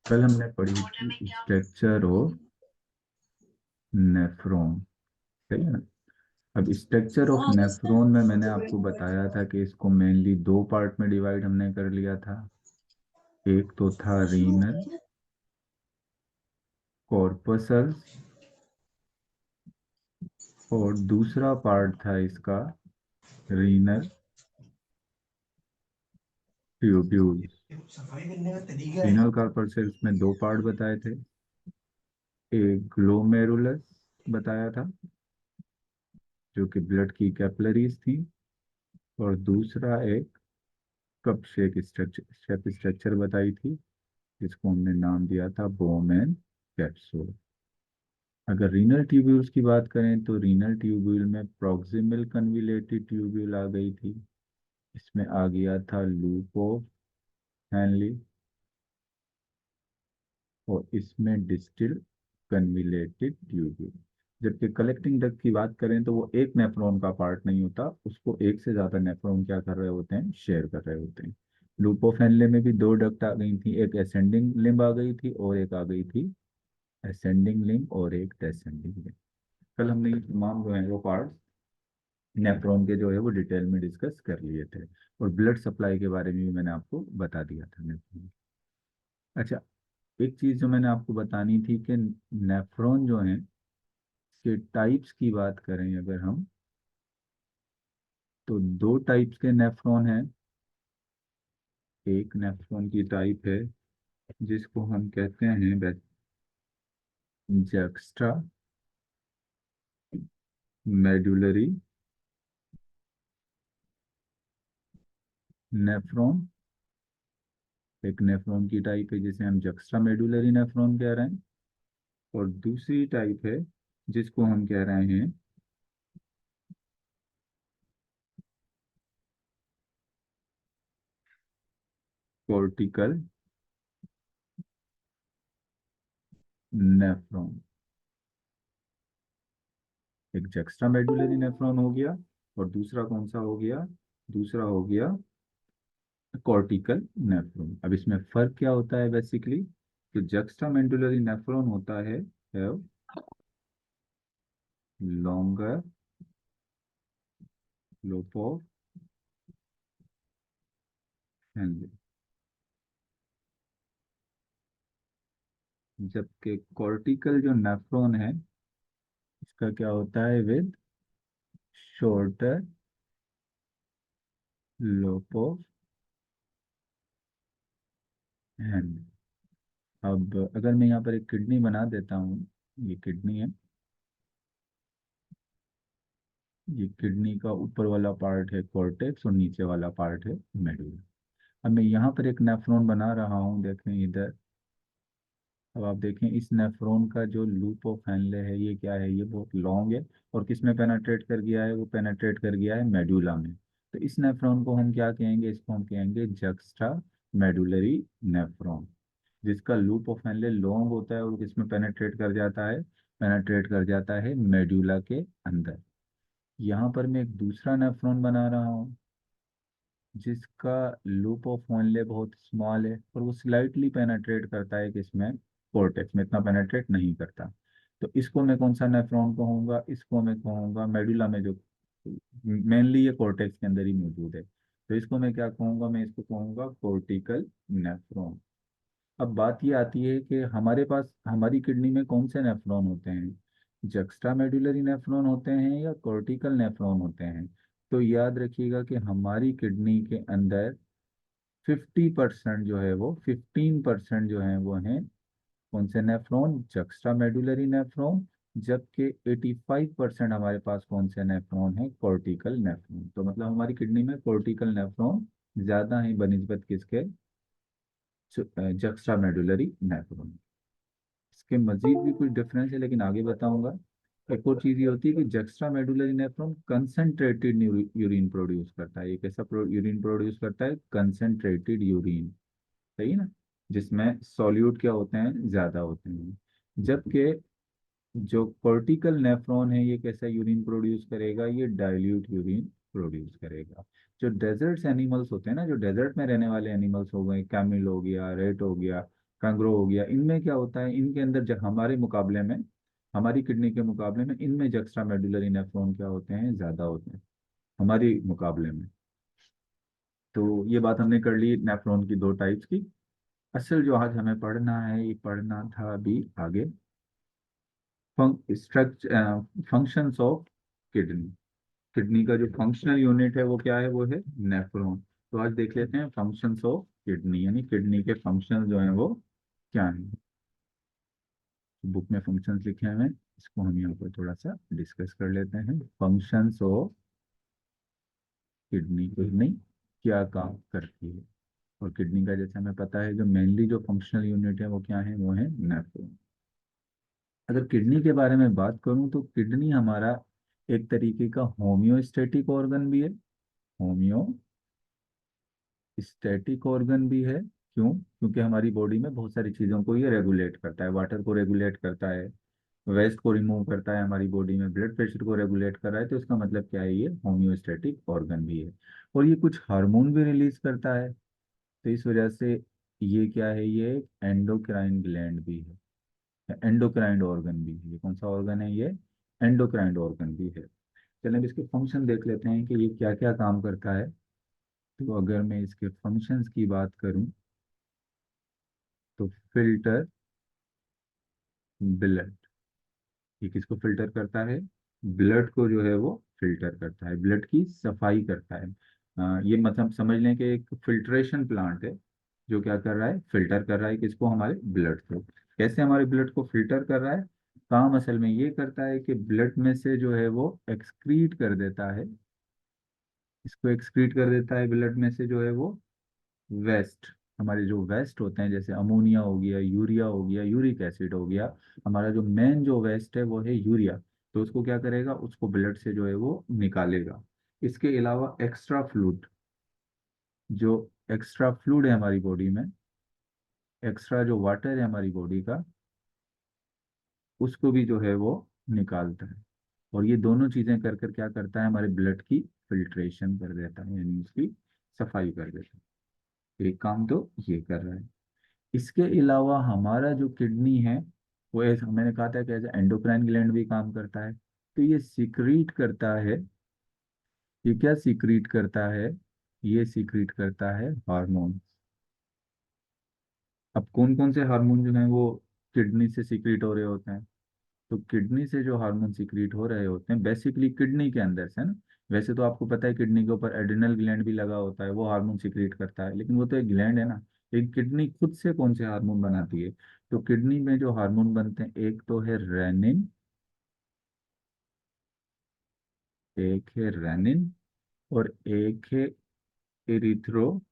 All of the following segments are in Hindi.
कल हमने पढ़ी थी स्ट्रक्चर ऑफ नेफ्रॉन, सही है ना। अब स्ट्रक्चर ऑफ नेफ्रॉन में मैंने आपको बताया था कि इसको मेनली दो पार्ट में डिवाइड हमने कर लिया था। एक तो था रीनल कॉर्पसल्स और दूसरा पार्ट था इसका रीनल ट्यूब्यूल्स। रीनल कॉर्पसल्स में दो पार्ट बताए थे, एक ग्लोमेरुलस बताया था जो कि ब्लड की कैपिलरीज थी, और दूसरा एक कप शेप स्ट्रक्चर बताई थी जिसको हमने नाम दिया था बोमेन कैप्सूल। अगर रीनल ट्यूब्यूल्स की बात करें तो रीनल ट्यूब्यूल में प्रॉक्सिमल कन्विलेटेड ट्यूब्यूल आ गई थी, इसमें आ गया था लूप ऑफ हैनली, और इसमें डिस्टिल कन्विलेटेड ट्यूब्यूल। जबकि कलेक्टिंग डक्ट की बात करें तो वो एक नेफ्रॉन का पार्ट नहीं होता, उसको एक से ज्यादा नेफ्रॉन क्या कर रहे होते हैं, शेयर कर रहे होते हैं। लूप ऑफ हैनले में भी दो डक्ट आ गई थी, एक असेंडिंग लिम्ब आ गई थी और एक आ गई थी असेंडिंग लिम्ब और एक डिसेंडिंग लिम्ब। कल हमने ये तमाम जो है वो पार्ट्स नेफ्रॉन के जो है वो डिटेल में डिस्कस कर लिए थे, और ब्लड सप्लाई के बारे में भी मैंने आपको बता दिया था नेफ्रॉन। अच्छा, एक चीज जो मैंने आपको बतानी थी कि नेफ्रॉन जो है के टाइप्स की बात करें अगर हम, तो दो टाइप्स के नेफ्रॉन हैं। एक नेफ्रॉन की टाइप है जिसको हम कहते हैं जक्स्ट्रा मेडुलरी नेफ्रॉन। एक नेफ्रॉन की टाइप है जिसे हम जक्स्ट्रा मेडुलरी नेफ्रॉन कह रहे हैं, और दूसरी टाइप है जिसको हम कह रहे हैं कॉर्टिकल नेफ्रॉन। एक जक्स्ट्रा मेडुलरी नेफ्रॉन हो गया, और दूसरा कौन सा हो गया, दूसरा हो गया कॉर्टिकल नेफ्रॉन। अब इसमें फर्क क्या होता है बेसिकली, तो जक्स्ट्रा मेडुलरी नेफ्रॉन होता है हैव लॉन्गर लोप ऑफ हैनले, जबकि कॉर्टिकल जो नेफ्रॉन है इसका क्या होता है विद शॉर्टर लोप ऑफ हैनले। अब अगर मैं यहाँ पर एक किडनी बना देता हूँ, ये किडनी है, ये किडनी का ऊपर वाला पार्ट है कॉर्टेक्स और नीचे वाला पार्ट है मेडुला। अब मैं यहाँ पर एक नेफ्रॉन बना रहा हूँ, देखें इधर। अब आप देखें इस नेफ्रॉन का जो लूप ऑफ हैनले है ये क्या है, ये बहुत लॉन्ग है, और किस में पेनेट्रेट कर गया है, वो पेनेट्रेट कर गया है मेडुला में। तो इस नेफ्रॉन को हम क्या कहेंगे, इसको हम कहेंगे जक्स्ट्रा मेडुलरी नेफ्रॉन, जिसका लूप ऑफ हैनले लॉन्ग होता है और किसमें पेनेट्रेट कर जाता है, पेनेट्रेट कर जाता है मेडुला के अंदर। यहाँ पर मैं एक दूसरा नेफ्रॉन बना रहा हूँ जिसका लूप ऑफ हैनले बहुत स्मॉल है, और वो स्लाइटली पेनेट्रेट करता है किसमें, कोर्टेक्स में, इतना पेनेट्रेट नहीं करता। तो इसको मैं कौन सा नेफ्रॉन कहूँगा, इसको मैं कहूँगा मेडुला में जो मेनली ये कोर्टेक्स के अंदर ही मौजूद है, तो इसको मैं क्या कहूँगा, मैं इसको कहूँगा कोर्टिकल नेफ्रॉन। अब बात ये आती है कि हमारे पास हमारी किडनी में कौन से नेफ्रॉन होते हैं, जक्स्ट्रा मेडुलरी नेफ्रॉन होते हैं या कोर्टिकल नेफ्रॉन होते हैं। तो याद रखिएगा कि हमारी किडनी के अंदर 50% जो है वो 15% जो है वो है कौन से नेफ्रॉन, जक्स्ट्रा मेडुलरी नेफ्रॉन, जबकि 85% हमारे पास कौन से नेफ्रॉन है, कॉर्टिकल नेफ्रॉन। तो मतलब हमारी किडनी में कॉर्टिकल नेफ्रॉन ज्यादा है बनिस्बत किसके, जक्स्ट्रा मेडुलरी नेफ्रॉन। इसके मजीद भी कुछ डिफरेंस है लेकिन आगे बताऊंगा। एक और चीज ये होती है कि juxta medullary nephron concentrated urine produce करता है। ये कैसा यूरिन प्रोड्यूस करता है, कंसंट्रेटेड यूरिन, सही है ना, जिसमें सॉल्यूट क्या होते हैं, ज्यादा होते हैं। जबकि जो कॉर्टिकल नेफ्रॉन है ये कैसा यूरिन प्रोड्यूस करेगा, ये डाइल्यूट यूरिन प्रोड्यूस करेगा। जो डेजर्ट्स एनिमल्स होते हैं ना, जो डेजर्ट में रहने वाले एनिमल्स हो गए, कैमिल हो गया, रेट हो गया, कांग्रो हो गया, इनमें क्या होता है, इनके अंदर हमारे मुकाबले में, हमारी किडनी के मुकाबले में इनमें एक्स्ट्रा मेडुलरी नेफ्रॉन क्या होते हैं, ज्यादा होते हैं हमारी मुकाबले में। तो ये बात हमने कर ली नेफ्रॉन की दो टाइप्स की। असल जो आज हमें पढ़ना है, ये पढ़ना था अभी आगे, फंक्शंस ऑफ किडनी। किडनी का जो फंक्शनल यूनिट है वो क्या है, वो है नेफ्रॉन। तो आज देख लेते हैं फंक्शंस ऑफ किडनी, यानी किडनी के फंक्शन जो हैं वो क्या हैं। बुक में फंक्शंस लिखे हैं, इसको हम यहाँ पर थोड़ा सा डिस्कस कर लेते हैं। फंक्शंस ऑफ किडनी, किडनी क्या काम करती है। और किडनी का जैसे हमें पता है, जो मेनली जो फंक्शनल यूनिट है वो क्या है, वो है नेफ्रॉन। अगर किडनी के बारे में बात करूं तो किडनी हमारा एक तरीके का होम्योस्टेटिक ऑर्गन भी है। होम्योस्टेटिक ऑर्गन भी है। क्यों? क्योंकि हमारी बॉडी में बहुत सारी चीज़ों को ये रेगुलेट करता है। वाटर को रेगुलेट करता है, वेस्ट को रिमूव करता है हमारी बॉडी में, ब्लड प्रेशर को रेगुलेट कर रहा है। तो इसका मतलब क्या है, ये होम्योस्टेटिक ऑर्गन भी है। और ये कुछ हार्मोन भी रिलीज करता है। तो इस वजह से ये क्या है, ये एंडोक्राइन ग्लैंड भी है, एंडोक्राइन ऑर्गन भी है। ये कौन सा ऑर्गन है, ये एंडोक्राइन ऑर्गन भी है। चलिए अब इसके फंक्शन देख लेते हैं कि ये क्या क्या काम करता है। तो अगर मैं इसके फंक्शंस की बात करूं तो फिल्टर ब्लड, ये किसको फिल्टर करता है, ब्लड को जो है वो फिल्टर करता है, ब्लड की सफाई करता है। ये मतलब समझ लें कि एक फिल्ट्रेशन प्लांट है जो क्या कर रहा है, फिल्टर कर रहा है किसको, हमारे ब्लड को। कैसे हमारे ब्लड को फिल्टर कर रहा है, काम असल में ये करता है कि ब्लड में से जो है वो एक्सक्रीट कर देता है, इसको एक्सक्रीट कर देता है ब्लड में से जो है वो वेस्ट, हमारे जो वेस्ट होते हैं, जैसे अमोनिया हो गया, यूरिया हो गया, यूरिक एसिड हो गया। हमारा जो मेन जो वेस्ट है वो है यूरिया। तो उसको क्या करेगा, उसको ब्लड से जो है वो निकालेगा। इसके अलावा एक्स्ट्रा फ्लूइड, जो एक्स्ट्रा फ्लूइड है हमारी बॉडी में, एक्स्ट्रा जो वाटर है हमारी बॉडी का, उसको भी जो है वो निकालता है। और ये दोनों चीजें कर कर क्या करता है, हमारे ब्लड की फिल्ट्रेशन कर देता है, यानी उसकी सफाई कर देता है। एक काम तो ये कर रहा है। इसके अलावा हमारा जो किडनी है वो, ऐसा मैंने कहा था कि एज एंडोक्राइन ग्लैंड भी काम करता है। तो ये सीक्रीट करता है, ये क्या सीक्रीट करता है, ये सीक्रीट करता है हार्मोन। अब कौन कौन से हार्मोन जो हैं वो किडनी से सीक्रेट हो रहे होते हैं। तो किडनी से जो हार्मोन सीक्रेट हो रहे होते हैं बेसिकली किडनी के अंदर से ना, वैसे तो आपको पता है किडनी के ऊपर एड्रिनल ग्लैंड भी लगा होता है, वो हार्मोन सीक्रेट करता है, लेकिन वो तो एक ग्लैंड है ना। एक किडनी खुद से कौन से हार्मोन बनाती है, तो किडनी में जो हार्मोन बनते हैं, एक तो है रेनिन, एक है रेनिन और एक है इरिथ्रोपोइटिन।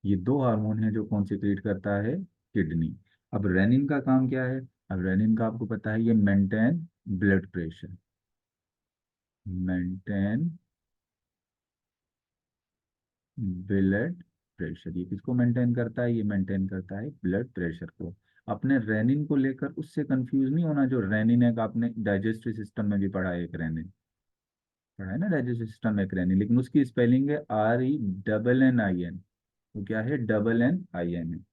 ये दो हार्मोन हैं जो कौन सीक्रेट करता है, किडनी। अब रेनिन का काम क्या है, अब रेनिन का आपको पता है, ये maintain blood pressure, maintain blood pressure. ये किसको मेंटेन करता है, ये मेंटेन करता है ब्लड प्रेशर को। अपने रेनिन को लेकर उससे कंफ्यूज नहीं होना, जो रेनिन है, आपने डाइजेस्टिव सिस्टम में भी पढ़ा है, एक रेनिन पढ़ा है ना, डाइजेस्टिव सिस्टम में एक रेनिन, लेकिन उसकी स्पेलिंग है RENNIN। वो क्या है, NNIN है।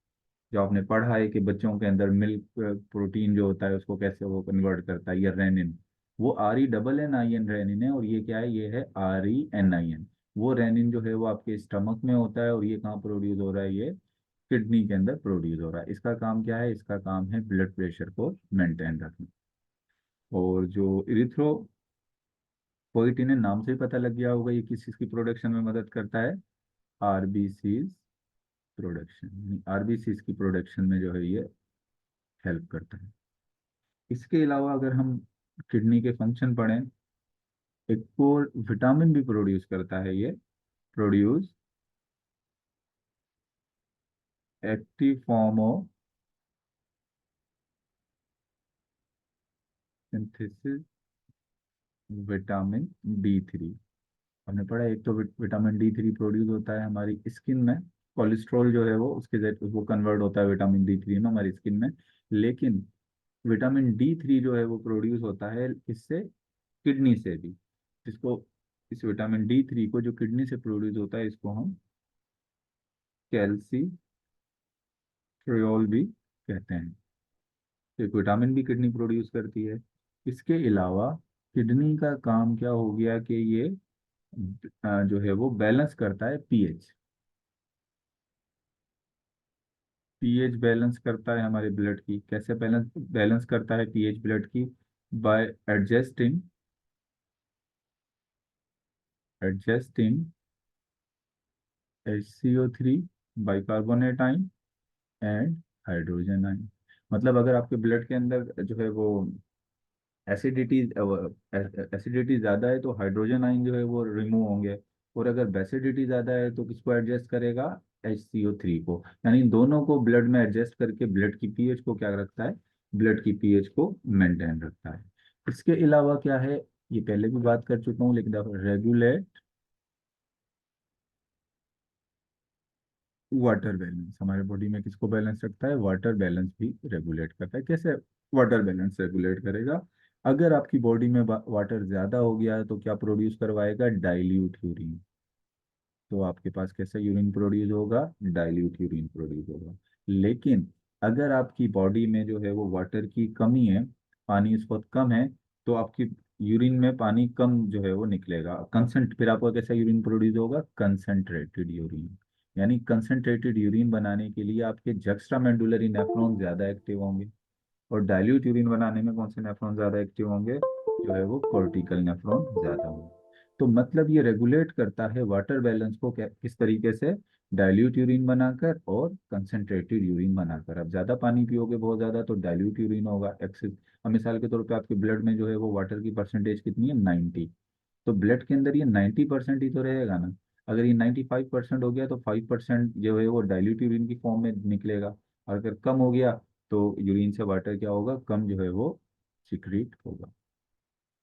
जो आपने पढ़ा है कि बच्चों के अंदर मिल्क प्रोटीन जो होता है उसको कैसे वो कन्वर्ट करता है, ये रेनिन। वो RENNIN रेनिन है, और ये क्या है, ये है RENIN। वो रेनिन जो है वो आपके स्टमक में होता है, और ये कहाँ प्रोड्यूस हो रहा है, ये किडनी के अंदर प्रोड्यूस हो रहा है। इसका काम क्या है, इसका काम है ब्लड प्रेशर को मेंटेन रखना। और जो इरिथ्रोपोइटिन है, नाम से ही पता लग गया होगा ये किस चीज की प्रोडक्शन में मदद करता है, आरबीसीज प्रोडक्शन, आरबीसीज की प्रोडक्शन में जो है ये हेल्प करता है। इसके अलावा अगर हम किडनी के फंक्शन पढ़ें, एक और विटामिन भी प्रोड्यूस करता है ये, produce active form of synthesis vitamin D3। हमने पढ़ा एक तो विटामिन D3 प्रोड्यूस होता है हमारी स्किन में, कोलेस्ट्रॉल जो है वो उसके जरिए वो कन्वर्ट होता है विटामिन D3 में हमारी स्किन में। लेकिन विटामिन D3 जो है वो प्रोड्यूस होता है इससे, किडनी से भी, जिसको इस विटामिन D3 को जो किडनी से प्रोड्यूस होता है इसको हम कैल्सीट्रियोल भी कहते हैं। तो एक विटामिन भी किडनी प्रोड्यूस करती है। इसके अलावा किडनी का काम क्या हो गया कि ये जो है वो बैलेंस करता है पीएच। पीएच बैलेंस करता है हमारे ब्लड की। कैसे बैलेंस बैलेंस करता है पीएच ब्लड की? Bye adjusting HCO3 bicarbonate ion and hydrogen ion. मतलब अगर आपके ब्लड के अंदर जो है वो एसिडिटी एसिडिटी ज़्यादा है तो हाइड्रोजन आयन जो है वो रिमूव होंगे। और अगर बेसिडिटी ज़्यादा है तो किसको एडजस्ट करेगा? HCO3 को। यानी इन दोनों को ब्लड में एडजस्ट करके ब्लड की पीएच को क्या रखता है? ब्लड की पीएच को मेंटेन रखता है। इसके अलावा क्या है? ये पहले भी बात कर चुका हूँ लेकिन रेगुलेट वाटर बैलेंस। हमारे बॉडी में किसको बैलेंस रखता है? वाटर बैलेंस भी रेगुलेट करता है। कैसे वाटर बैलेंस रेगुलेट करेगा? अगर आपकी बॉडी में वाटर ज्यादा हो गया है तो क्या प्रोड्यूस करवाएगा? Dilute urine. तो आपके पास कैसा यूरिन प्रोड्यूस होगा? डाइल्यूट यूरिन प्रोड्यूस होगा। लेकिन अगर आपकी बॉडी में जो है वो वाटर की कमी है, पानी इस वक्त कम है, तो आपकी यूरिन में पानी कम जो है वो निकलेगा। फिर आपका कैसा यूरिन प्रोड्यूस होगा? Concentrated urine. यानी कंसंट्रेटेड यूरिन बनाने के लिए आपके जक्स्ट्रा मेडुलरी नेफ्रॉन ज्यादा एक्टिव होंगे। और डाइल्यूट यूरिन बनाने में कौन से नेफ्रॉन ज्यादा एक्टिव होंगे? जो है वो कॉर्टिकल नेफ्रॉन ज्यादा होंगे। तो मतलब ये रेगुलेट करता है वाटर बैलेंस को किस तरीके से? डाइल्यूट यूरिन बनाकर और कंसंट्रेटेड यूरिन बनाकर। अब ज्यादा पानी पियोगे बहुत ज्यादा तो डाइल्यूट यूरिन होगा एक्सेस। अब मिसाल के तौर पे आपके ब्लड में जो है वो वाटर की परसेंटेज कितनी है? 90। तो ब्लड के अंदर ये 90% ही तो रहेगा ना। अगर ये 95% हो गया तो 5% जो है वो डाइल्यूट यूरिन की फॉर्म में निकलेगा। और अगर कम हो गया तो यूरिन से वाटर क्या होगा? कम जो है वो सिक्रीट होगा,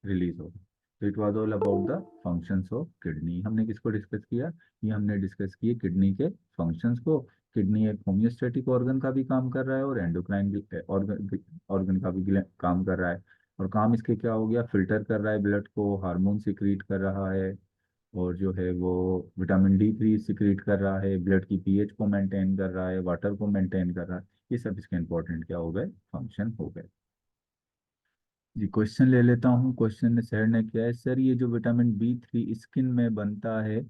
रिलीज होगा। तो it was all about the functions of kidney. हमने किसको डिस्कस किया? ये हमने डिस्कस किए किडनी के फंक्शंस को। किडनी एक होम्योस्टेटिक ऑर्गन का भी काम कर रहा है और एंडोक्राइन ऑर्गन ऑर्गन का भी काम कर रहा है। और काम इसके क्या हो गया? फिल्टर कर रहा है ब्लड को, हार्मोन सिक्रीट कर रहा है, और जो है वो विटामिन D3 सिक्रीट कर रहा है, ब्लड की पीएच को मेंटेन कर रहा है, वाटर को मेंटेन कर रहा है। ये सब इसके इंपॉर्टेंट क्या हो गए? फंक्शन हो गए। जी क्वेश्चन ले लेता हूँ। क्वेश्चन ने सर ने किया है, सर ये जो विटामिन B3 स्किन में बनता है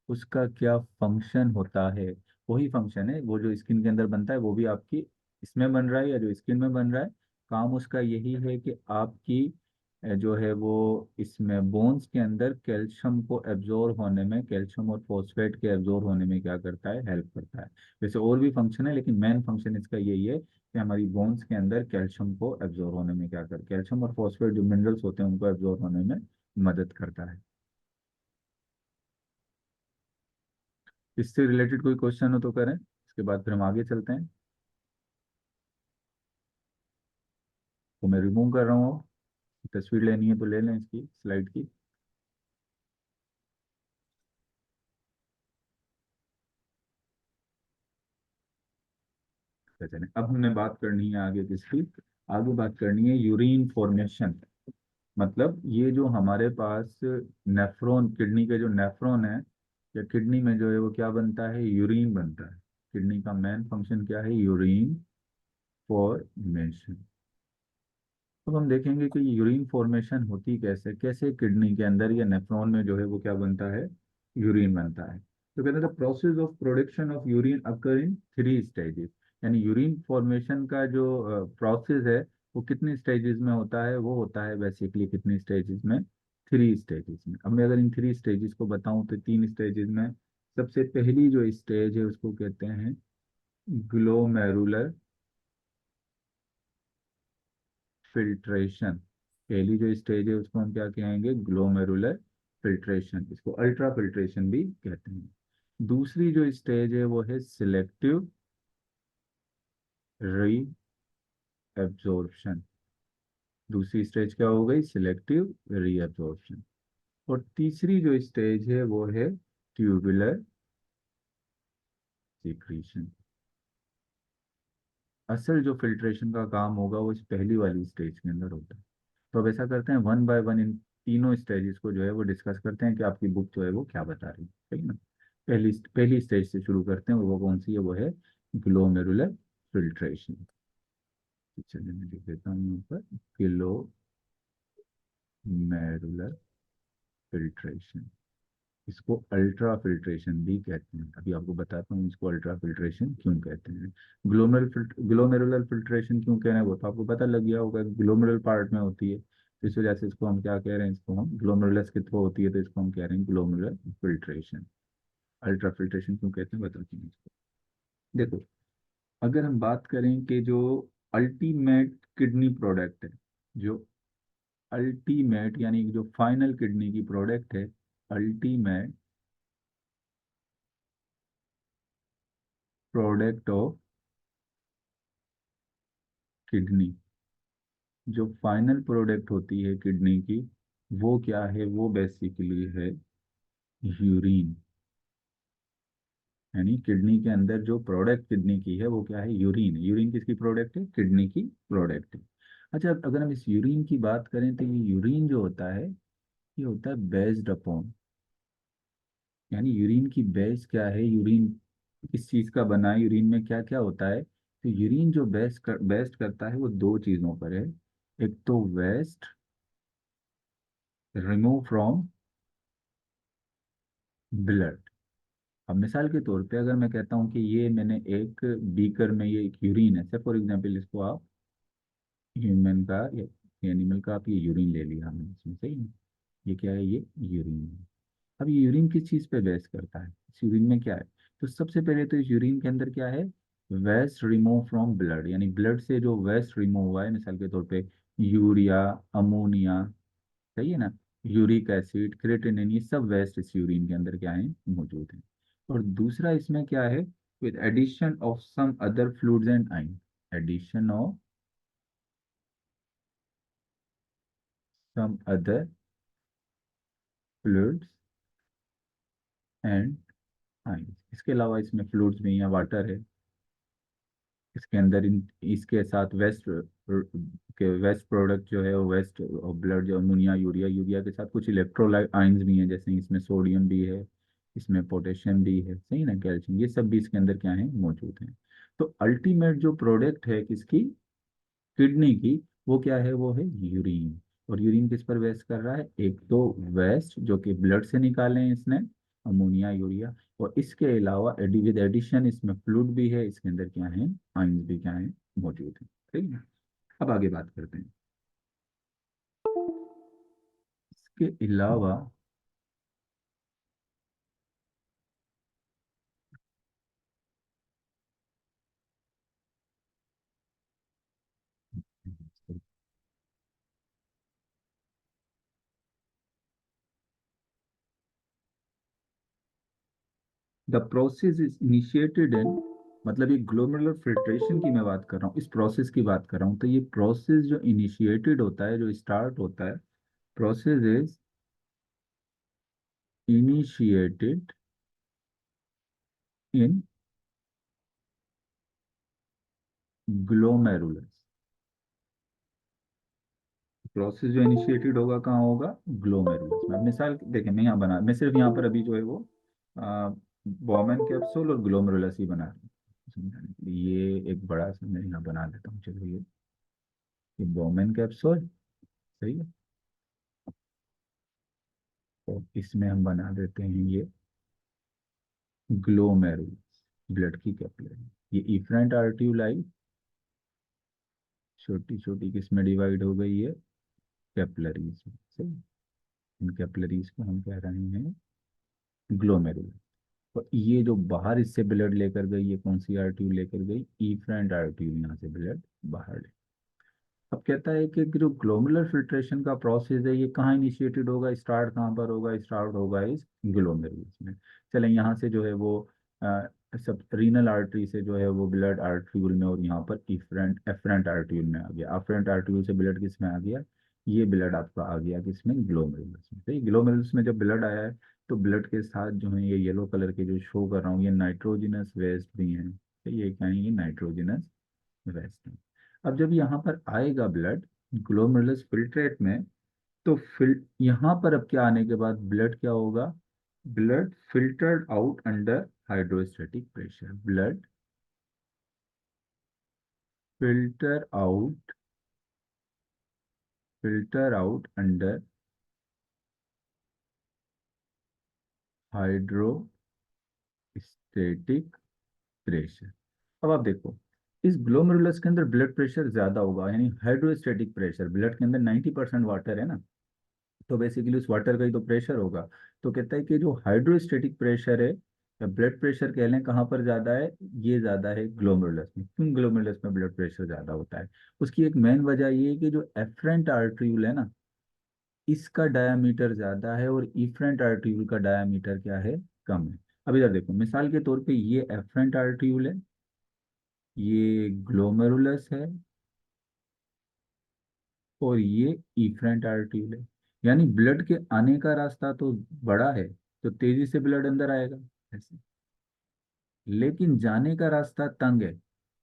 उसका क्या फंक्शन होता है? वही फंक्शन है, वो जो स्किन के अंदर बनता है वो भी आपकी इसमें बन रहा है या जो स्किन में बन रहा है। काम उसका यही है कि आपकी जो है वो इसमें बोन्स के अंदर कैल्शियम को एब्जॉर्ब होने में, कैल्शियम और फॉस्फेट के एब्जॉर्ब होने में क्या करता है? हेल्प करता है। वैसे और भी फंक्शन है लेकिन मेन फंक्शन इसका यही है कि हमारी बोन्स के अंदर कैल्शियम को एब्जॉर्ब होने में क्या कर कैल्शियम और फॉस्फेट जो मिनरल्स होते हैं उनको एब्जॉर्ब होने में मदद करता है। इससे रिलेटेड कोई क्वेश्चन हो तो करें, इसके बाद फिर हम आगे चलते हैं। तो मैं रिमूव कर रहा हूँ। तस्वीर लेनी है तो ले लें इसकी स्लाइड की। तो चलें, अब हमने बात करनी है आगे किसकी? आगे बात करनी है यूरिन फॉर्मेशन। मतलब ये जो हमारे पास नेफ्रॉन, किडनी के जो नेफ्रॉन है या किडनी में जो है वो क्या बनता है? यूरिन बनता है। किडनी का मेन फंक्शन क्या है? Urine formation. अब हम देखेंगे कि यूरिन फॉर्मेशन होती कैसे, कैसे किडनी के अंदर या नेफ्रॉन में जो है वो क्या बनता है? यूरिन बनता है। तो कहते हैं the process of production of urine occur in 3 stages. यानी यूरिन फॉर्मेशन का जो प्रोसेस है वो कितने स्टेजेस में होता है? वो होता है बेसिकली कितने स्टेजेस में? 3 स्टेजेस में। अब मैं अगर इन 3 स्टेजेस को बताऊं तो 3 स्टेजेस में सबसे पहली जो स्टेज है उसको कहते हैं ग्लोमेरुलर फिल्ट्रेशन। पहली जो स्टेज है उसको हम क्या कहेंगे? Glomerular filtration. इसको अल्ट्रा फिल्ट्रेशन भी कहते हैं। दूसरी जो स्टेज है वो है सिलेक्टिव री एब्जॉर्प्शन। दूसरी स्टेज क्या हो गई? सिलेक्टिव री एब्जॉर्प्शन। और तीसरी जो स्टेज है वो है ट्यूबुलर सिक्रीशन। असल जो फिल्ट्रेशन का काम होगा वो इस पहली वाली स्टेज के अंदर होता है। तो अब ऐसा करते हैं वन बाय वन इन तीनों स्टेजेस को जो है वो डिस्कस करते हैं कि आपकी बुक जो है वो क्या बता रही है, ठीक है ना। पहली पहली स्टेज से शुरू करते हैं, और वो कौन सी है, वो है ग्लोमेरुलर फिल्ट्रेशन। चलिए मैं लिख देता हूँ यहाँ पर, ग्लोमेरुलर फिल्ट्रेशन। इसको अल्ट्रा फिल्ट्रेशन भी कहते हैं, अभी आपको बताता हूँ इसको अल्ट्रा फिल्ट्रेशन क्यों कहते हैं। ग्लोमेरुलर फिल्ट्रेशन क्यों कह रहे हैं वो तो आपको पता लग गया होगा, ग्लोमेरुलर पार्ट में होती है, तो इस वजह से इसको हम क्या कह रहे हैं, इसको हम ग्लोमेरुलस के थ्रू होती है, तो इसको हम कह रहे हैं ग्लोमेरुलर फिल्ट्रेशन। अल्ट्रा फिल्ट्रेशन क्यों कहते हैं बताते हैं इसको। देखो, अगर हम बात करें कि जो अल्टीमेट किडनी प्रोडक्ट है, जो अल्टीमेट यानी कि जो फाइनल किडनी की प्रोडक्ट है, अल्टीमेट प्रोडक्ट ऑफ किडनी, जो फाइनल प्रोडक्ट होती है किडनी की, वो क्या है, वो बेसिकली है यूरिन। यानी किडनी के अंदर जो प्रोडक्ट किडनी की है वो क्या है, यूरिन। यूरिन किसकी प्रोडक्ट है, किडनी की प्रोडक्ट है। अच्छा, अब अगर हम इस यूरिन की बात करें तो ये यूरिन जो होता है, ये होता है बेस्ड अपॉन, यानी यूरिन की बेस क्या है, यूरिन किस चीज का बना है, यूरिन में क्या क्या होता है। तो यूरिन जो बेस्ट करता है वो दो चीजों पर है। एक तो वेस्ट रिमूव फ्रॉम ब्लड। अब मिसाल के तौर पे अगर मैं कहता हूँ कि ये मैंने एक बीकर में ये एक यूरिन है, फॉर एग्जांपल इसको आप ह्यूमन का या एनिमल का आप ये यूरिन ले लिया हमने इसमें, सही है। ये क्या है, ये यूरिन है। अब ये यूरिन किस चीज़ पे बेस करता है, इस यूरिन में क्या है। तो सबसे पहले तो इस यूरिन के अंदर क्या है, वेस्ट रिमूव फ्रॉम ब्लड, यानी ब्लड से जो वेस्ट रिमूव हुआ है, मिसाल के तौर पे यूरिया, अमोनिया, सही है ना, यूरिक एसिड, क्रेटिनिन, ये सब वेस्ट इस यूरिन के अंदर क्या है, मौजूद है। और दूसरा इसमें क्या है, with addition of some other fluids and ion, addition of some other fluids and ion. इसके अलावा इसमें फ्लूइड्स भी हैं, वाटर है इसके अंदर, इन इसके साथ वेस्ट के वेस्ट प्रोडक्ट जो है वो वेस्ट ब्लड, जो अमोनिया, यूरिया, यूरिया के साथ कुछ इलेक्ट्रोलाइट आयंस भी हैं, जैसे इसमें सोडियम भी है, इसमें पोटेशियम भी है, सही ना, कैल्शियम, ये सब भी इसके अंदर क्या है, मौजूद है। तो अल्टीमेट जो प्रोडक्ट है किसकी, किडनी की, वो क्या है, वो है यूरिन। और यूरिन किस पर वेस्ट कर रहा है, एक तो वेस्ट जो कि ब्लड से निकाले हैं इसने, अमोनिया, यूरिया, और इसके अलावा विद एडिशन इसमें फ्लूइड भी है, इसके अंदर क्या है, आयंस भी क्या है, मौजूद है, ठीक है। अब आगे बात करते हैं, इसके अलावा the process is initiated in, मतलब ये ग्लोमेरुलर फिल्ट्रेशन की मैं बात कर रहा हूँ, इस प्रोसेस की बात कर रहा हूँ, तो ये प्रोसेस जो इनिशिएटेड होता है, जो स्टार्ट होता है, process is initiated in glomerulus. Process जो इनिशिएटेड होगा कहाँ होगा, ग्लोमेरुलस में। अब मिसाल देखें, मैं यहाँ बना, मैं सिर्फ यहाँ पर अभी जो है वो बॉमेन कैप्सूल और ग्लोमेरुलस ही बना रहा हूँ समझाने के लिए। ये एक बड़ा सा मैं यहाँ बना देता हूँ, चलो ये बॉमेन कैप्सूल, सही है। तो इसमें हम बना देते हैं ये ग्लोमेरुलस, ब्लड की कैपिलरी। ये इफरेंट आर्टियोलाई छोटी छोटी किस्में डिवाइड हो गई है कैपिलरीज में, सही। इन कैपिलरीज को हम कह रहे हैं ग्लोमेरुलस। तो ये जो बाहर इससे ब्लड लेकर गई, ये कौन सी आर्टरी लेकर गई, इफ्रेंट आर्टरी, यहाँ से ब्लड बाहर ले। अब कहता है कि जो ग्लोमेरुलर फिल्ट्रेशन का प्रोसेस है, ये कहाँ इनिशिएटेड होगा, स्टार्ट कहाँ पर होगा, स्टार्ट होगा इस ग्लोमेरुलस में। चलें यहाँ से जो है वो सब रीनल आर्टरी से जो है वो ब्लड आर्ट्रियूल में, और यहाँ पर इफरेंट एफरेंट आर्ट्रियूल में आ गया। एफरेंट आर्ट्रियूल से ब्लड किस में आ गया, ये ब्लड आपका आ गया किसमें, ग्लोमेरुलस में। तो ये ग्लोमेरुलस में जब ब्लड आया है, तो ब्लड के साथ जो है ये येलो कलर के जो शो कर रहा हूँ, ये नाइट्रोजिनस वेस्ट भी हैं, तो ये क्या है, ये नाइट्रोजिनस वेस्ट है। अब जब यहाँ पर आएगा ब्लड ग्लोमेरुलस फिल्ट्रेट में, तो फिल यहाँ पर अब क्या आने के बाद ब्लड क्या होगा, blood filtered out under hydrostatic pressure, blood filter out, filter out under hydrostatic pressure. अब आप देखो, इस ग्लोमेरुलस के अंदर ब्लड प्रेशर ज्यादा होगा, यानी हाइड्रोस्टेटिक प्रेशर, ब्लड के अंदर 90% वाटर है ना, तो बेसिकली उस वाटर का ही तो प्रेशर होगा। तो कहता है कि जो हाइड्रोस्टेटिक प्रेशर है या ब्लड प्रेशर कह लें, कहाँ पर ज्यादा है, ये ज्यादा है ग्लोमेरुलस में। क्यों ग्लोमेरुलस में ब्लड प्रेशर ज्यादा होता है, उसकी एक मेन वजह ये है कि जो एफरेंट आर्टरीयूल है ना, इसका डायामीटर ज्यादा है और इफरेंट आर्टरीयूल का डायामीटर क्या है, कम है। अब इधर देखो, मिसाल के तौर पे ये एफरेंट आर्टरीयूल है, ये ग्लोमेरुलस है, और ये इफरेंट आर्टरीयूल है। यानी ब्लड के आने का रास्ता तो बड़ा है, तो तेजी से ब्लड अंदर आएगा ऐसे, लेकिन जाने का रास्ता तंग है।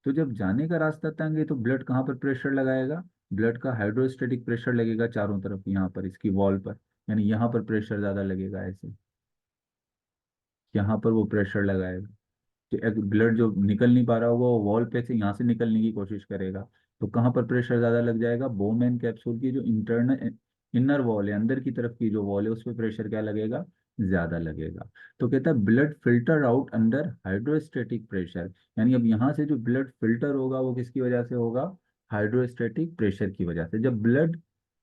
तो जब जाने का रास्ता तंग है तो ब्लड कहाँ पर प्रेशर लगाएगा, ब्लड का हाइड्रोस्टेटिक प्रेशर लगेगा चारों तरफ, यहाँ पर इसकी वॉल पर, यानी यहाँ पर प्रेशर ज्यादा लगेगा ऐसे, यहाँ पर वो प्रेशर लगाएगा। तो ब्लड जो निकल नहीं पा रहा होगा वो वॉल पे से यहाँ से निकलने की कोशिश करेगा, तो कहाँ पर प्रेशर ज्यादा लग जाएगा, बोमेन कैप्सूल की जो इंटरनल इनर वॉल है, अंदर की तरफ की जो वॉल है, उस पर प्रेशर क्या लगेगा, ज्यादा लगेगा। तो कहता है blood filter out under hydrostatic pressure, यानी अब यहाँ से जो ब्लड फिल्टर होगा वो किसकी वजह से होगा, हाइड्रोस्टेटिक प्रेशर की वजह से। जब ब्लड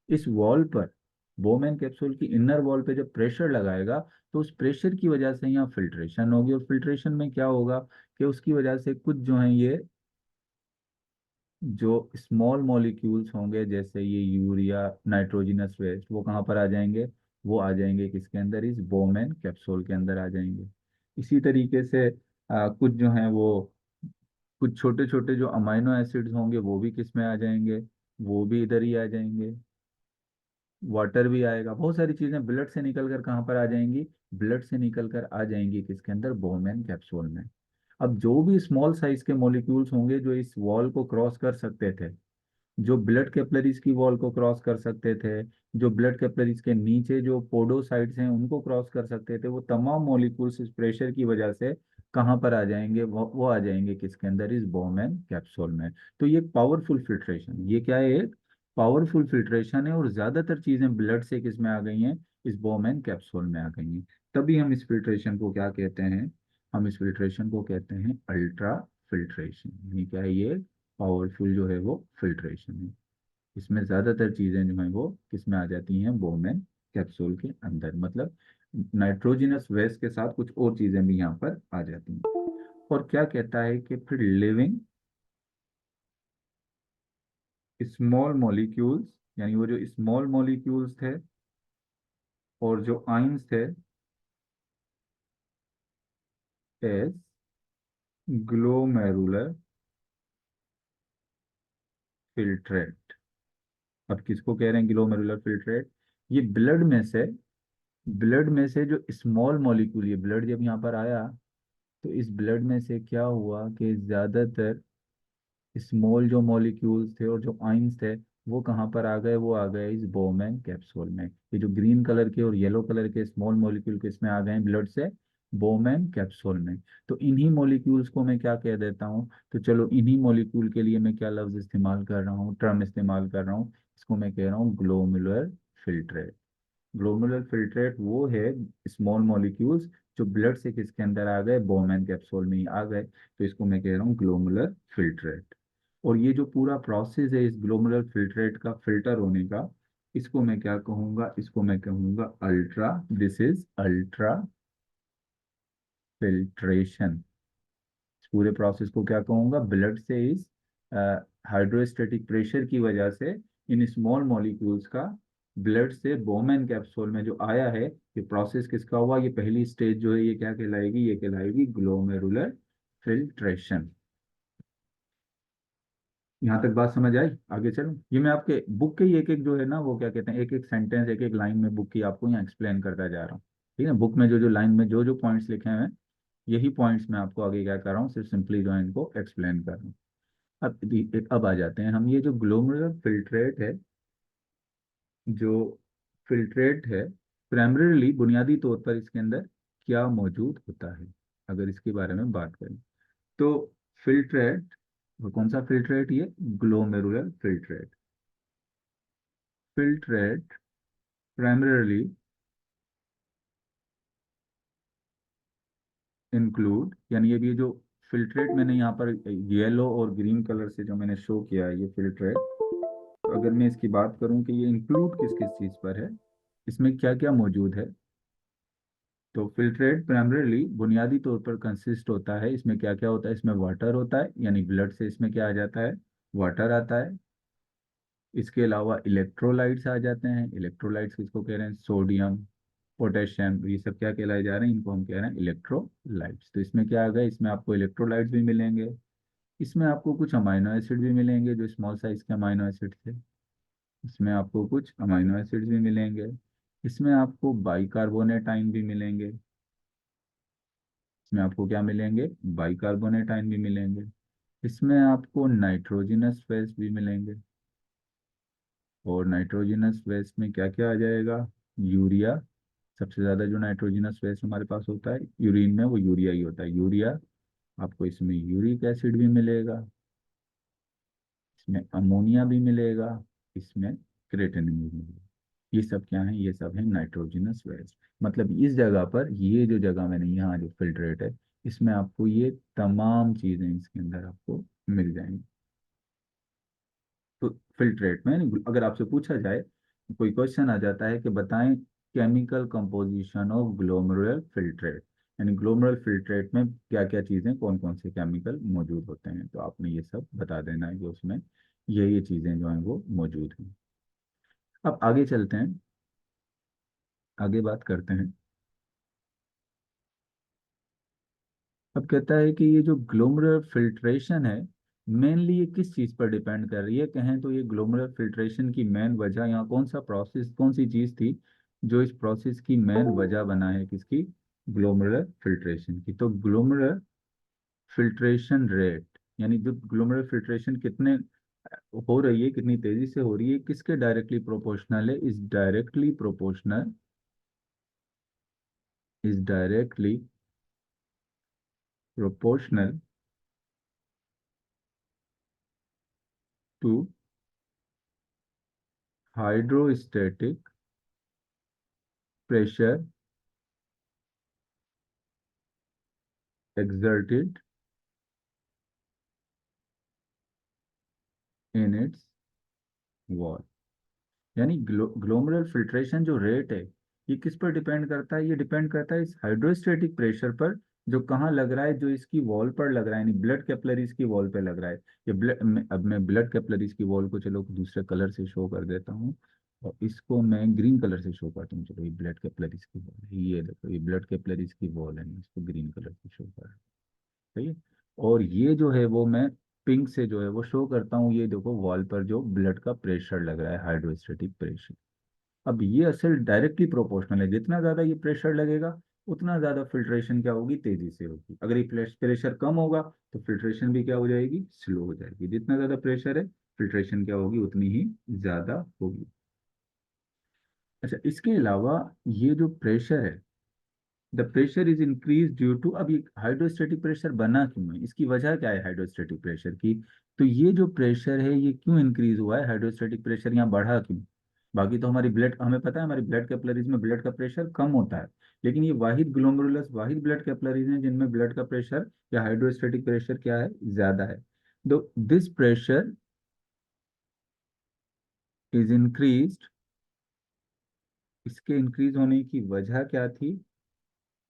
इस वॉल पर, बोमेन कैप्सूल की इनर वॉल पे जब प्रेशर लगाएगा, तो उस प्रेशर की वजह से यहाँ फिल्ट्रेशन होगी, और फिल्ट्रेशन में क्या होगा कि उसकी वजह से कुछ जो है ये जो स्मॉल मॉलिक्यूल्स होंगे, जैसे ये यूरिया, नाइट्रोजनस वेस्ट, वो कहाँ पर आ जाएंगे, वो आ जाएंगे किसके अंदर, इस बोमेन कैप्सूल के अंदर आ जाएंगे। इसी तरीके से कुछ जो है वो, कुछ छोटे छोटे जो अमाइनो एसिड्स होंगे वो भी किस में आ जाएंगे, वो भी इधर ही आ जाएंगे, वाटर भी आएगा, बहुत सारी चीजें ब्लड से निकल कर कहाँ पर आ जाएंगी, ब्लड से निकल कर आ जाएंगी किसके अंदर, बोमेन कैप्सूल में। अब जो भी स्मॉल साइज के मॉलिक्यूल्स होंगे जो इस वॉल को क्रॉस कर सकते थे, जो ब्लड कैपिलरीज की वॉल को क्रॉस कर सकते थे, जो ब्लड कैपिलरीज के नीचे जो पोडोसाइट्स हैं उनको क्रॉस कर सकते थे, वो तमाम मॉलिक्यूल्स इस प्रेशर की वजह से कहाँ पर आ जाएंगे, वो आ जाएंगे किसके अंदर, इस बोमेन कैप्सूल में। तो ये पावरफुल फिल्ट्रेशन, ये क्या है, एक पावरफुल फिल्ट्रेशन है, और ज्यादातर चीजें ब्लड से किस में आ गई हैं, इस बोमेन कैप्सूल में आ गई हैं। तभी हम इस फिल्ट्रेशन को क्या कहते हैं, हम इस फिल्ट्रेशन को कहते हैं अल्ट्रा फिल्ट्रेशन। ये क्या है, ये पावरफुल जो है वो फिल्ट्रेशन है। इसमें ज्यादातर चीजें जो हैं वो किस में आ जाती हैं, बोमेन कैप्सूल के अंदर, मतलब नाइट्रोजनस वेस्ट के साथ कुछ और चीजें भी यहाँ पर आ जाती हैं। और क्या कहता है कि फिर लिविंग स्मॉल मॉलिक्यूल्स, यानी वो जो स्मॉल मॉलिक्यूल्स थे और जो आइंस थे, एस ग्लोमेरुलर फिल्ट्रेट। अब किसको कह रहे हैं ग्लोमेरुलर फिल्ट्रेट, ये ब्लड में से जो स्मॉल मॉलिक्यूल, ये ब्लड जब यहाँ पर आया, तो इस ब्लड में से क्या हुआ कि ज्यादातर स्मॉल जो मॉलिक्यूल्स थे और जो आइंस थे, वो कहाँ पर आ गए, वो आ गए इस बोमेन कैप्सूल में। ये जो ग्रीन कलर के और येलो कलर के स्मॉल मॉलिक्यूल किस में आ गए ब्लड से, बोमेन कैप्सूल में। तो इन्हीं मॉलिक्यूल्स को मैं क्या कह देता हूँ, तो चलो इन्हीं मॉलिक्यूल के लिए मैं क्या लफ्ज इस्तेमाल कर रहा हूँ, टर्म इस्तेमाल कर रहा हूँ, इसको मैं कह रहा हूँ ग्लोमेरुलर फिल्ट्रेट। ग्लोमेरुलर फिल्ट्रेट वो है स्मॉल मॉलिक्यूल्स जो ब्लड से किसके अंदर आ गए, बोमेन कैप्सूल में ही आ गए, तो इसको मैं कह रहा हूँ ग्लोमेरुलर फिल्ट्रेट। और ये जो पूरा प्रोसेस है इस ग्लोमेरुलर फिल्ट्रेट का फिल्टर होने का, इसको मैं क्या कहूंगा, इसको मैं कहूंगा ultra, this is ultra filtration. इस पूरे प्रोसेस को क्या कहूंगा, ब्लड से इस हाइड्रोस्टेटिक प्रेशर की वजह से इन स्मॉल मॉलिक्यूल्स का ब्लड से बोमेन कैप्सूल में जो आया है, ये प्रोसेस किसका हुआ, ये पहली स्टेज जो है ये क्या कहलाएगी, ये कहलाएगी ग्लोमेरुलर फिल्ट्रेशन। यहाँ तक बात समझ आई, आगे चलो। ये मैं आपके बुक के ही एक एक जो है ना, वो क्या कहते हैं, एक एक सेंटेंस, एक एक लाइन में बुक की आपको यहाँ एक्सप्लेन करता जा रहा हूँ। ठीक है, बुक में जो जो लाइन में जो जो पॉइंट्स लिखे हैं, यही पॉइंट्स मैं आपको आगे क्या कर रहा हूँ, सिर्फ सिंपली जो है इनको एक्सप्लेन कर रहा हूँ। अब आ जाते हैं हम, ये जो ग्लोमेरुलर फिल्ट्रेट है, जो फिल्ट्रेट है, प्राइमरीली बुनियादी तौर पर इसके अंदर क्या मौजूद होता है, अगर इसके बारे में बात करें तो फिल्ट्रेट, वो कौन सा फिल्ट्रेट, ये glomerular filtrate. Filtrate primarily include, यानी ये भी जो फिल्ट्रेट मैंने यहाँ पर येलो और ग्रीन कलर से जो मैंने शो किया है ये फिल्ट्रेट, तो अगर मैं इसकी बात करूं कि ये इंक्लूड किस किस चीज़ पर है, इसमें क्या क्या मौजूद है, तो फिल्ट्रेट प्राइमरीली बुनियादी तौर पर कंसिस्ट होता है, इसमें क्या क्या होता है, इसमें वाटर होता है, यानी ब्लड से इसमें क्या आ जाता है, वाटर आता है। इसके अलावा इलेक्ट्रोलाइट्स आ जाते हैं, इलेक्ट्रोलाइट्स किसको कह रहे हैं, सोडियम, पोटेशियम, ये सब क्या कहलाए जा रहे हैं, इनको हम कह रहे हैं इलेक्ट्रोलाइट्स। तो इसमें क्या आ गया, इसमें आपको इलेक्ट्रोलाइट्स भी मिलेंगे, इसमें आपको कुछ अमाइनो एसिड भी मिलेंगे जो स्मॉल साइज के अमाइनो एसिड थे, इसमें आपको कुछ अमाइनो एसिड्स भी मिलेंगे, इसमें आपको बाइकार्बोनेट आयन भी मिलेंगे, इसमें आपको क्या मिलेंगे, बाइकार्बोनेट आयन भी मिलेंगे, इसमें आपको नाइट्रोजनस वेस्ट भी मिलेंगे, और नाइट्रोजनस वेस्ट में क्या क्या आ जाएगा, यूरिया, सबसे ज्यादा जो नाइट्रोजनस वेस्ट हमारे पास होता है यूरिन में वो यूरिया ही होता है, यूरिया, आपको इसमें यूरिक एसिड भी मिलेगा, इसमें अमोनिया भी मिलेगा, इसमें क्रेटिनिन भी मिलेगा। ये सब क्या है, ये सब है नाइट्रोजनस वेस्ट। मतलब इस जगह पर, ये जो जगह मैंने यहाँ जो फिल्ट्रेट है, इसमें आपको ये तमाम चीजें इसके अंदर आपको मिल जाएंगी। तो फिल्ट्रेट में अगर आपसे पूछा जाए, कोई क्वेश्चन आ जाता है कि बताएं chemical composition of glomerular filtrate, यानी ग्लोमेरुलर फिल्ट्रेट में क्या क्या चीजें, कौन कौन से केमिकल मौजूद होते हैं, तो आपने ये सब बता देना है कि उसमें ये चीजें जो हैं वो मौजूद हैं। अब आगे चलते हैं, आगे बात करते हैं। अब कहता है कि ये जो ग्लोमेरुलर फिल्ट्रेशन है, मेनली ये किस चीज पर डिपेंड कर रही है, कहें तो ये ग्लोमेरुलर फिल्ट्रेशन की मेन वजह, यहाँ कौन सा प्रोसेस, कौन सी चीज थी जो इस प्रोसेस की मेन वजह बना है, किसकी, ग्लोमेरुलर फिल्ट्रेशन की। तो ग्लोमेरुलर फिल्ट्रेशन रेट, यानी जो ग्लोमेरुलर फिल्ट्रेशन कितने हो रही है, कितनी तेजी से हो रही है, किसके डायरेक्टली प्रोपोर्शनल है, is directly proportional to hydrostatic pressure exerted in its wall। यानी ग्लोमेरुलर फिल्ट्रेशन जो रेट है ये किस पर डिपेंड करता है, ये डिपेंड करता है इस हाइड्रोस्टेटिक प्रेशर पर, जो कहाँ लग रहा है, जो इसकी वॉल पर लग रहा है, यानी ब्लड कैपिलरीज की वॉल पे लग रहा है। ये ब्लड, अब मैं ब्लड कैपिलरीज की वॉल को चलो दूसरे कलर से शो कर देता हूँ, और इसको मैं ग्रीन कलर से शो करता हूँ। चलो ये ब्लड कैपिलरीज की वॉल है, ये देखो ये ब्लड कैपिलरीज की वॉल है, मैं इसको ग्रीन कलर से शो कर रहा हूँ, सही है। और ये जो है वो मैं पिंक से जो है वो शो करता हूँ, ये देखो वॉल पर जो ब्लड का प्रेशर लग रहा है, हाइड्रोस्टेटिक प्रेशर। अब ये असल डायरेक्टली प्रोपोर्शनल है, जितना ज्यादा ये प्रेशर लगेगा उतना ज्यादा फिल्ट्रेशन क्या होगी, तेजी से होगी। अगर ये प्रेशर कम होगा तो फिल्ट्रेशन भी क्या हो जाएगी, स्लो हो जाएगी। जितना ज्यादा प्रेशर है फिल्ट्रेशन क्या होगी, उतनी ही ज्यादा होगी। अच्छा, इसके अलावा ये जो प्रेशर है, the pressure is increase due to, अब ये हाइड्रोस्टेटिक प्रेशर बना क्यों है, इसकी वजह क्या है हाइड्रोस्टेटिक प्रेशर की, तो ये जो प्रेशर है ये क्यों इंक्रीज हुआ है, हाइड्रोस्टेटिक प्रेशर यहाँ बढ़ा क्यों। बाकी तो हमारी ब्लड, हमें पता है हमारी ब्लड कैपिलरीज में ब्लड का प्रेशर कम होता है, लेकिन ये वाहिद ग्लोमेरुलस, वाहिद ब्लड कैपिलरीज हैं जिनमें ब्लड का प्रेशर या हाइड्रोस्टेटिक प्रेशर क्या है, ज्यादा है। दो दिस प्रेशर इज इंक्रीज्ड, इसके इंक्रीज होने की वजह क्या थी,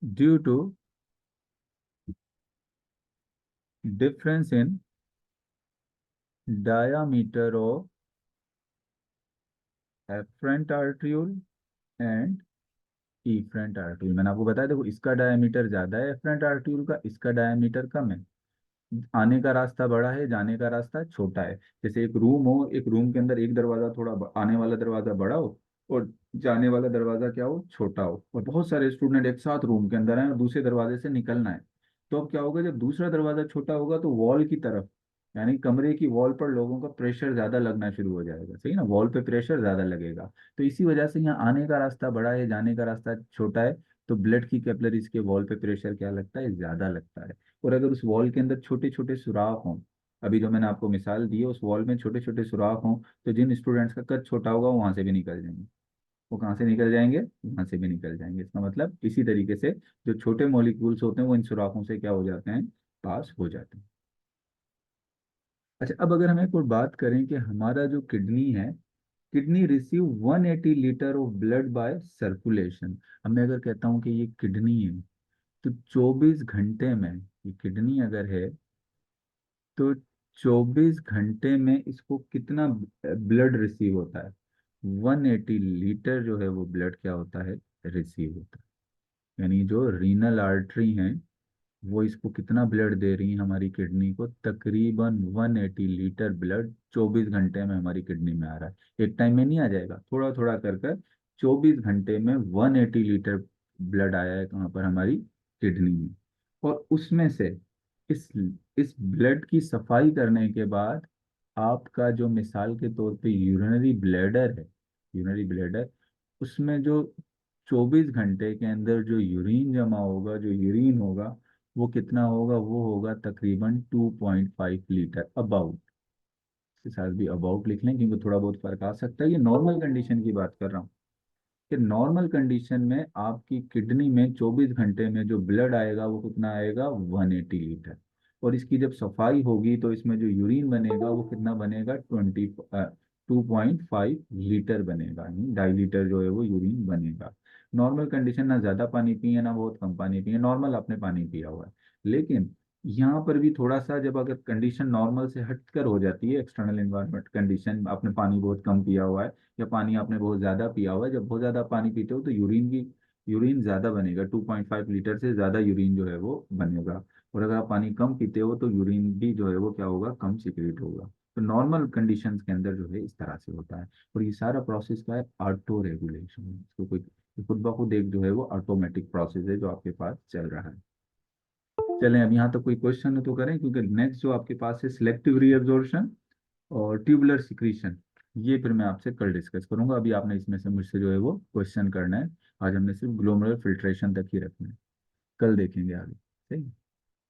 due to difference in diameter of afferent arteriole and efferent arteriole। मैंने आपको बताया, देखो इसका डायमीटर ज्यादा है एफरेंट आर्ट्यूल का, इसका डायमीटर कम है। आने का रास्ता बड़ा है, जाने का रास्ता छोटा है। जैसे एक रूम हो, एक रूम के अंदर एक दरवाजा थोड़ा आने वाला दरवाजा बड़ा हो और जाने वाला दरवाजा क्या हो, छोटा हो, और बहुत सारे स्टूडेंट एक साथ रूम के अंदर हैं और दूसरे दरवाजे से निकलना है, तो अब क्या होगा, जब दूसरा दरवाजा छोटा होगा तो वॉल की तरफ, यानी कमरे की वॉल पर लोगों का प्रेशर ज्यादा लगना शुरू हो जाएगा, सही ना, वॉल पे प्रेशर ज्यादा लगेगा। तो इसी वजह से यहाँ आने का रास्ता बड़ा है, जाने का रास्ता छोटा है, तो ब्लड की कैपिलरीज के वॉल पे प्रेशर क्या लगता है, ज्यादा लगता है। और अगर उस वॉल के अंदर छोटे छोटे सुराख हों, अभी जो मैंने आपको मिसाल दी है, उस वॉल में छोटे छोटे सुराख हों, तो जिन स्टूडेंट्स का कद छोटा होगा वो वहां से भी निकल जाएंगे। वो कहाँ से निकल जाएंगे, वहां से भी निकल जाएंगे। इसका मतलब इसी तरीके से जो छोटे मॉलिक्यूल्स होते हैं वो इन सुराखों से क्या हो जाते हैं, पास हो जाते हैं। अच्छा, अब अगर हम एक और बात करें कि हमारा जो किडनी है, kidney receive 180 litre of blood bye circulation. अब मैं अगर कहता हूँ कि ये किडनी है, तो 24 घंटे में, ये किडनी अगर है तो 24 घंटे में इसको कितना ब्लड रिसीव होता है, 180 लीटर जो है वो ब्लड क्या होता है, रिसीव होता है। यानी जो रीनल आर्टरी है वो इसको कितना ब्लड दे रही है हमारी किडनी को, तकरीबन 180 लीटर ब्लड 24 घंटे में हमारी किडनी में आ रहा है। एक टाइम में नहीं आ जाएगा, थोड़ा थोड़ा कर कर 24 घंटे में 180 लीटर ब्लड आया है कहाँ पर, हमारी किडनी में। और उसमें से इस इस ब्लड की सफाई करने के बाद आपका जो मिसाल के तौर पे यूरिनरी ब्लैडर है, यूरिनरी ब्लैडर, उसमें जो 24 घंटे के अंदर जो यूरिन जमा होगा, जो यूरिन होगा, वो कितना होगा, वो होगा तकरीबन 2.5 लीटर अबाउट। इसके साथ भी अबाउट लिख लें क्योंकि थोड़ा बहुत फर्क आ सकता है, ये नॉर्मल कंडीशन की बात कर रहा हूँ कि नॉर्मल कंडीशन में आपकी किडनी में 24 घंटे में जो ब्लड आएगा वो कितना आएगा, 180 लीटर। और इसकी जब सफाई होगी तो इसमें जो यूरिन बनेगा वो कितना बनेगा, 2.5 लीटर बनेगा, यानी 2.5 लीटर जो है वो यूरिन बनेगा। नॉर्मल कंडीशन, ना ज्यादा पानी पिए ना बहुत कम पानी पिए, नॉर्मल आपने पानी पिया हुआ है। लेकिन यहाँ पर भी थोड़ा सा, जब अगर कंडीशन नॉर्मल से हटकर हो जाती है, एक्सटर्नल इन्वायरमेंट कंडीशन, आपने पानी बहुत कम पिया हुआ है या पानी आपने बहुत ज्यादा पिया हुआ है, जब बहुत ज्यादा पानी पीते हो तो यूरिन ज्यादा बनेगा, 2.5 लीटर से ज्यादा यूरिन जो है वो बनेगा। और अगर आप पानी कम पीते हो तो यूरिन भी जो है वो क्या होगा, कम सीक्रेट होगा। तो नॉर्मल कंडीशंस के अंदर जो है इस तरह से होता है। और ये सारा प्रोसेस का है, ऑटो रेगुलेशन, इसको कोई खुद ब खुद एक जो है वो ऑटोमेटिक प्रोसेस है जो आपके पास चल रहा है। चलें, अब यहाँ तक कोई क्वेश्चन तो करें, क्योंकि नेक्स्ट जो आपके पास है सिलेक्टिव रीअब्जॉर्प्शन और ट्यूबुलर सिक्रीशन, ये फिर मैं आपसे कल डिस्कस करूंगा। अभी आपने इसमें से मुझसे जो है वो क्वेश्चन करना है। आज हमने सिर्फ ग्लोमेरुलर फिल्ट्रेशन तक ही रखना है, कल देखेंगे आगे। सही।